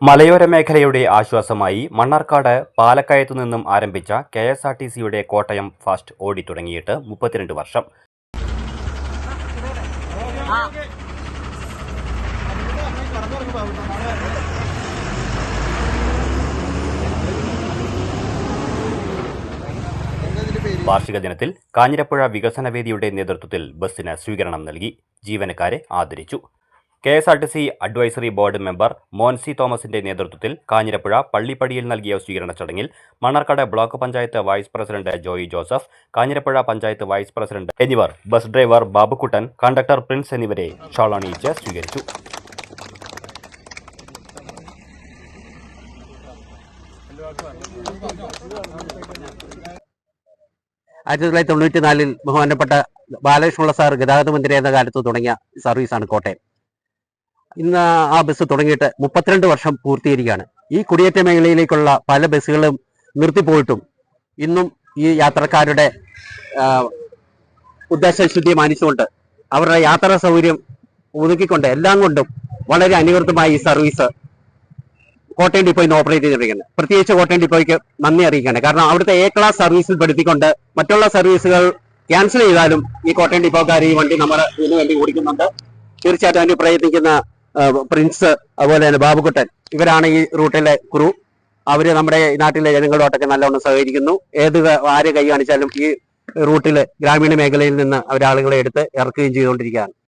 മലയോര മേഖലയുടെ ആശ്വാസമായി മണ്ണാർക്കാട് പാലക്കയത്തു നിന്നും ആരംഭിച്ച കെഎസ്ആർടിസിയുടെ കോട്ടയം ഫാസ്റ്റ് ഓടിത്തുടങ്ങിയിട്ട് 32 വർഷം. വാർഷിക ദിനത്തിൽ കാഞ്ഞിരപ്പുഴ വികസനവേദിയുടെ നേതൃത്വത്തിൽ ബസ്സിന് സ്വീകരണം നൽകി ജീവനക്കാരെ ആദരിച്ചു. KSRTC advisory board member Moncy തോമസിന്റെ നേതൃത്വത്തിൽ കാഞ്ഞിരപ്പുഴ പള്ളിപ്പടിയിൽ നൽകിയ സ്വീകരണ ചടങ്ങിൽ Mannarkkad block panchayat vice president Joy Joseph, Kanjirappuzha panchayat vice president എന്നിവർ bus driver Babukuttan, conductor Prince എന്നിവരെ ഷാൾ അണിയിച്ച് സ്വീകരിച്ചു. ആയിരത്തി 1994 ബഹുമാനപ്പെട്ട ബാലകൃഷ്ണപിള്ള സാർ ഗതാഗത മന്ത്രി എന്ന കാലത്ത് തുടങ്ങിയ സർവീസാണ് കോട്ടയം. ഇന്ന് ആ ബസ് തുടങ്ങിയിട്ട് 32 വർഷം പൂർത്തീകരിക്കുകയാണ്. ഈ കുടിയേറ്റ മേഖലയിലേക്കുള്ള പല ബസ്സുകളും നിർത്തിപ്പോയിട്ടും ഇന്നും ഈ യാത്രക്കാരുടെ ഉദ്ദേശശുദ്ധി മാനിച്ചുകൊണ്ട് അവരുടെ യാത്രാ സൗകര്യം ഒതുക്കിക്കൊണ്ട് എല്ലാം കൊണ്ടും വളരെ അനുകൃതമായി ഈ സർവീസ് കോട്ടയം ഡിപ്പോയിൽ നിന്ന് ഓപ്പറേറ്റ് ചെയ്തിരിക്കുന്നത്. പ്രത്യേകിച്ച് കോട്ടയം ഡിപ്പോയ്ക്ക് നന്ദി അറിയിക്കുകയാണ്. കാരണം അവിടുത്തെ എ ക്ലാസ് സർവീസിൽ പെടുത്തിക്കൊണ്ട് മറ്റുള്ള സർവീസുകൾ ക്യാൻസൽ ചെയ്താലും ഈ കോട്ടയം ഡിപ്പോക്കാർ ഈ വണ്ടി നമ്മൾ ഇതിനു വേണ്ടി ഓടിക്കുന്നുണ്ട്. തീർച്ചയായിട്ടും അതിന് പ്രയത്നിക്കുന്ന പ്രിൻസ്, അതുപോലെ തന്നെ ബാബുക്കുട്ടൻ, ഇവരാണ് ഈ റൂട്ടിലെ ക്രൂ. അവര് നമ്മുടെ നാട്ടിലെ ജനങ്ങളോട്ടൊക്കെ നല്ലവണ്ണം സഹകരിക്കുന്നു. ആര് കൈ കാണിച്ചാലും ഈ റൂട്ടിൽ ഗ്രാമീണ മേഖലയിൽ നിന്ന് അവരാളുകളെ എടുത്ത് ഇറക്കുകയും ചെയ്തുകൊണ്ടിരിക്കുകയാണ്.